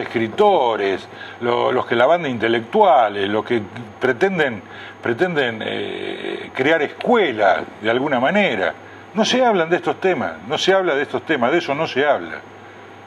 escritores, los que la banda intelectuales, los que pretenden crear escuelas de alguna manera. No se hablan de estos temas, no se habla de estos temas, de eso no se habla.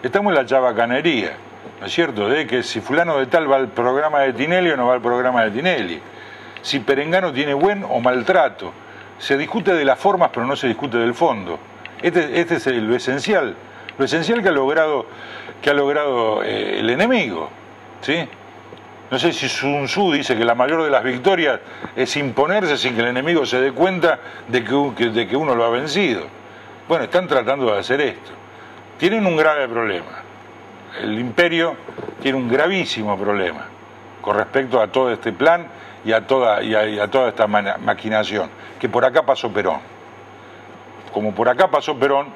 Estamos en la chabacanería, ¿no es cierto? De que si fulano de tal va al programa de Tinelli o no va al programa de Tinelli. Si Perengano tiene buen o maltrato. Se discute de las formas, pero no se discute del fondo. Este es lo esencial que ha logrado el enemigo, ¿sí? No sé si Sun Tzu dice que la mayor de las victorias es imponerse sin que el enemigo se dé cuenta de que uno lo ha vencido. Bueno, están tratando de hacer esto. Tienen un grave problema. El imperio tiene un gravísimo problema con respecto a todo este plan y a toda esta maquinación, que por acá pasó Perón. Como por acá pasó Perón,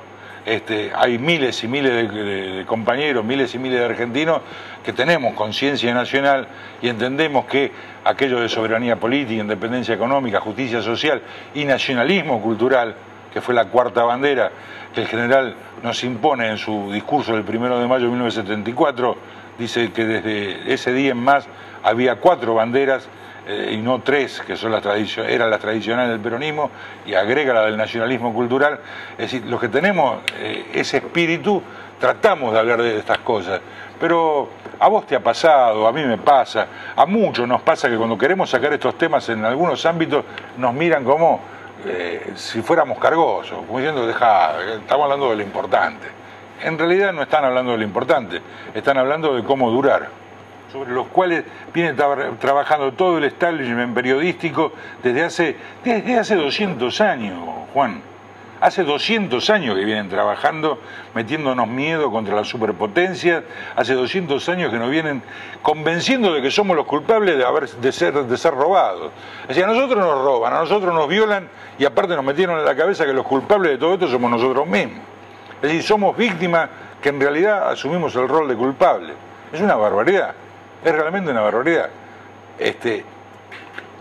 hay miles y miles de compañeros, miles y miles de argentinos que tenemos conciencia nacional y entendemos que aquello de soberanía política, independencia económica, justicia social y nacionalismo cultural, que fue la cuarta bandera que el general nos impone en su discurso del 1 de mayo de 1974, dice que desde ese día en más había 4 banderas y no 3, que son eran las tradicionales del peronismo, y agrega la del nacionalismo cultural. Es decir, los que tenemos ese espíritu tratamos de hablar de estas cosas, pero a vos te ha pasado, a mí me pasa, a muchos nos pasa que cuando queremos sacar estos temas en algunos ámbitos nos miran como si fuéramos cargosos, como diciendo, estamos hablando de lo importante. En realidad no están hablando de lo importante, están hablando de cómo durar, sobre los cuales viene trabajando todo el establishment periodístico desde hace 200 años, Juan. Hace 200 años que vienen trabajando, metiéndonos miedo contra las superpotencias, hace 200 años que nos vienen convenciendo de que somos los culpables de ser robados. Es decir, a nosotros nos roban, a nosotros nos violan y aparte nos metieron en la cabeza que los culpables de todo esto somos nosotros mismos. Es decir, somos víctimas que en realidad asumimos el rol de culpable. Es una barbaridad, es realmente una barbaridad.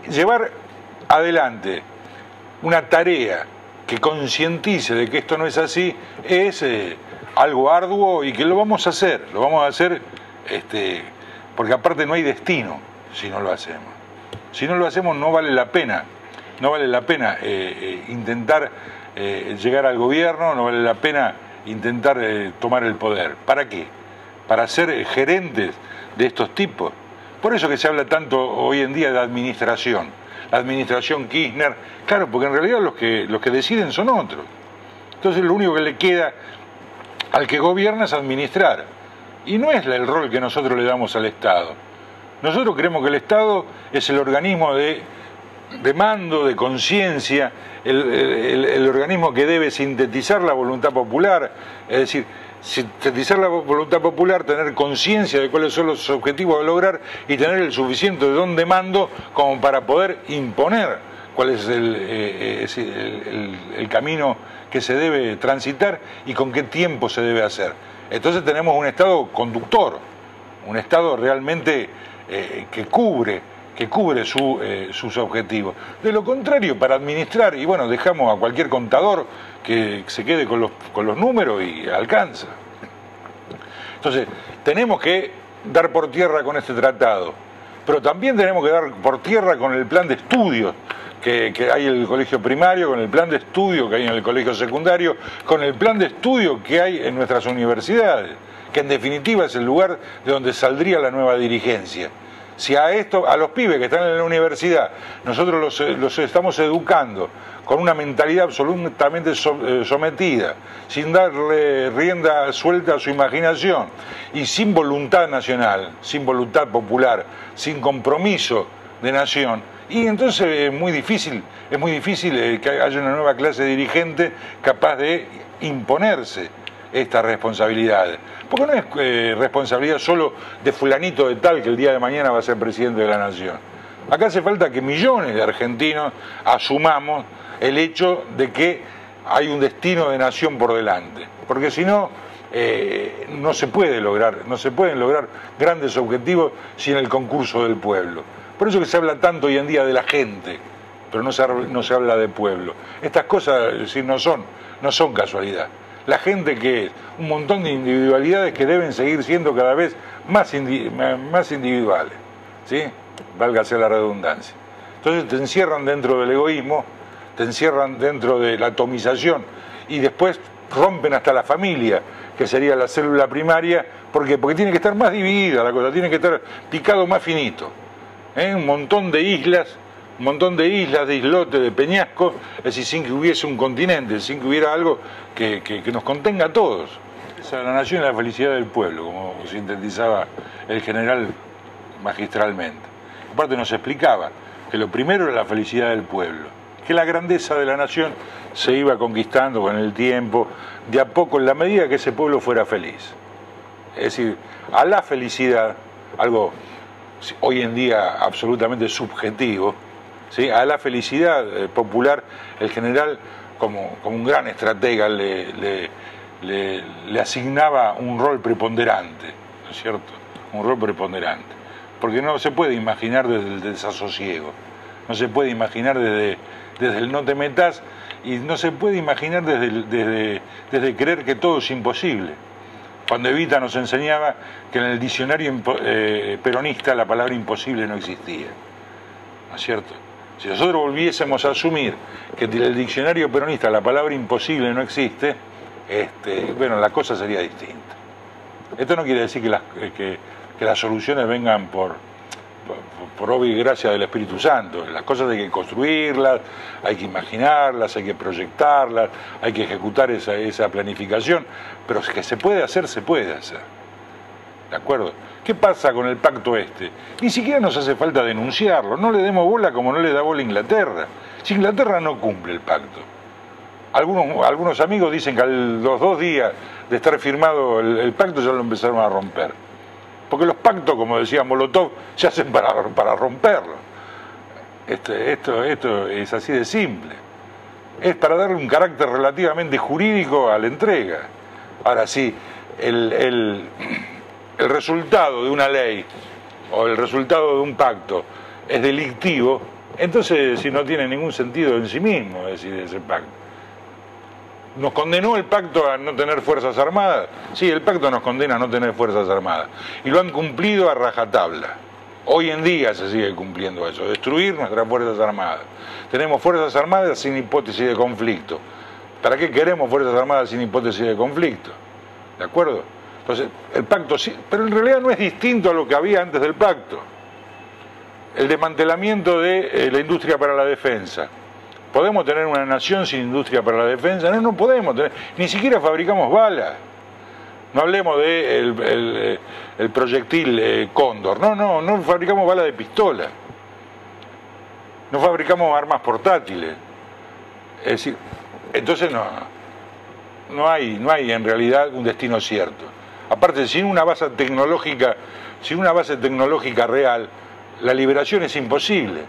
Llevar adelante una tarea que concientice de que esto no es así es algo arduo y que lo vamos a hacer porque aparte no hay destino si no lo hacemos. Si no lo hacemos no vale la pena intentar llegar al gobierno, no vale la pena intentar tomar el poder. ¿Para qué? Para ser gerentes de estos tipos. Por eso que se habla tanto hoy en día de administración. La administración Kirchner, claro, porque en realidad los que deciden son otros. Entonces lo único que le queda al que gobierna es administrar. Y no es el rol que nosotros le damos al Estado. Nosotros creemos que el Estado es el organismo de mando, de conciencia, el organismo que debe sintetizar la voluntad popular, es decir, sintetizar la voluntad popular, tener conciencia de cuáles son los objetivos a lograr y tener el suficiente don de mando como para poder imponer cuál es el camino que se debe transitar y con qué tiempo se debe hacer. Entonces tenemos un Estado conductor, un Estado realmente que cubre sus objetivos. De lo contrario, para administrar, y bueno, dejamos a cualquier contador que se quede con los números y alcanza. Entonces, tenemos que dar por tierra con este tratado, pero también tenemos que dar por tierra con el plan de estudios que hay en el colegio primario, con el plan de estudio que hay en el colegio secundario, con el plan de estudio que hay en nuestras universidades, que en definitiva es el lugar de donde saldría la nueva dirigencia. Si a los pibes que están en la universidad, nosotros los estamos educando con una mentalidad absolutamente sometida, sin darle rienda suelta a su imaginación y sin voluntad nacional, sin voluntad popular, sin compromiso de nación, y entonces es muy difícil que haya una nueva clase dirigente capaz de imponerse estas responsabilidades. Porque no es responsabilidad solo de fulanito de tal que el día de mañana va a ser presidente de la nación. Acá hace falta que millones de argentinos asumamos el hecho de que hay un destino de nación por delante. Porque si no, no se pueden lograr grandes objetivos sin el concurso del pueblo. Por eso que se habla tanto hoy en día de la gente, pero no se habla de pueblo. Estas cosas, es decir, no son casualidad. la gente que es, un montón de individualidades que deben seguir siendo cada vez más individuales, ¿sí? Válgase la redundancia. Entonces te encierran dentro del egoísmo, te encierran dentro de la atomización y después rompen hasta la familia, que sería la célula primaria. ¿Por qué? Porque tiene que estar más dividida la cosa, tiene que estar picado más finito. Un montón de islas, de islotes, de peñascos, es decir, sin que hubiese un continente, sin que hubiera algo que nos contenga a todos. Esa, la nación es la felicidad del pueblo, como sintetizaba el general magistralmente. Aparte nos explicaba que lo primero era la felicidad del pueblo, que la grandeza de la nación se iba conquistando con el tiempo, de a poco, en la medida que ese pueblo fuera feliz. Es decir, a la felicidad, algo hoy en día absolutamente subjetivo, ¿sí? A la felicidad popular, el general, como un gran estratega, le asignaba un rol preponderante, ¿no es cierto? Un rol preponderante. Porque no se puede imaginar desde el desasosiego, no se puede imaginar desde el no te metas, y no se puede imaginar desde creer que todo es imposible. Cuando Evita nos enseñaba que en el diccionario peronista la palabra imposible no existía, ¿no es cierto? Si nosotros volviésemos a asumir que en el diccionario peronista la palabra imposible no existe, bueno, la cosa sería distinta. Esto no quiere decir que las soluciones vengan por obra y gracia del Espíritu Santo. Las cosas hay que construirlas, hay que imaginarlas, hay que proyectarlas, hay que ejecutar esa planificación, pero que se puede hacer, se puede hacer. ¿De acuerdo? ¿Qué pasa con el pacto este? Ni siquiera nos hace falta denunciarlo, no le demos bola como no le da bola a Inglaterra. Si Inglaterra no cumple el pacto. Algunos amigos dicen que a los 2 días de estar firmado el pacto ya lo empezaron a romper. Porque los pactos, como decía Molotov, se hacen para romperlo. Esto es así de simple. Es para darle un carácter relativamente jurídico a la entrega. Ahora sí, el resultado de una ley o el resultado de un pacto es delictivo, entonces si no tiene ningún sentido en sí mismo, es decir, ese pacto. ¿Nos condenó el pacto a no tener fuerzas armadas? Sí, el pacto nos condena a no tener fuerzas armadas. Y lo han cumplido a rajatabla. Hoy en día se sigue cumpliendo eso, destruir nuestras fuerzas armadas. Tenemos fuerzas armadas sin hipótesis de conflicto. ¿Para qué queremos fuerzas armadas sin hipótesis de conflicto? ¿De acuerdo? Entonces, el pacto sí, pero en realidad no es distinto a lo que había antes del pacto. El desmantelamiento de la industria para la defensa. ¿Podemos tener una nación sin industria para la defensa? No podemos tener, ni siquiera fabricamos balas. No hablemos de el proyectil Cóndor. No fabricamos balas de pistola. No fabricamos armas portátiles. Es decir, entonces no hay en realidad un destino cierto. Aparte, sin una base tecnológica real, la liberación es imposible.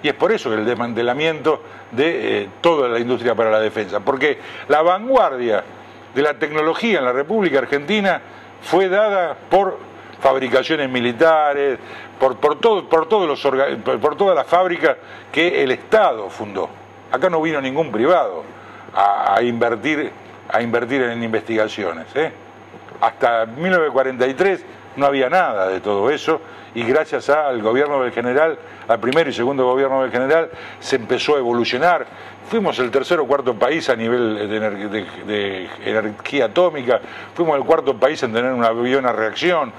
Y es por eso que el desmantelamiento de toda la industria para la defensa, porque la vanguardia de la tecnología en la República Argentina fue dada por fabricaciones militares, por todas las fábricas que el Estado fundó. Acá no vino ningún privado a invertir en investigaciones. Hasta 1943 no había nada de todo eso, y gracias al gobierno del general, al primer y segundo gobierno del general, se empezó a evolucionar. Fuimos el tercer o cuarto país a nivel de energía atómica, fuimos el cuarto país en tener un avión a reacción,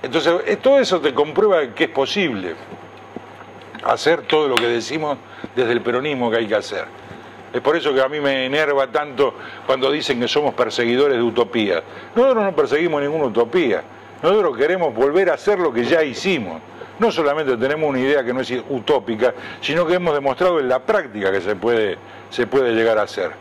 entonces todo eso te comprueba que es posible hacer todo lo que decimos desde el peronismo que hay que hacer. Es por eso que a mí me enerva tanto cuando dicen que somos perseguidores de utopías. Nosotros no perseguimos ninguna utopía. Nosotros queremos volver a hacer lo que ya hicimos. No solamente tenemos una idea que no es utópica, sino que hemos demostrado en la práctica que se puede llegar a hacer.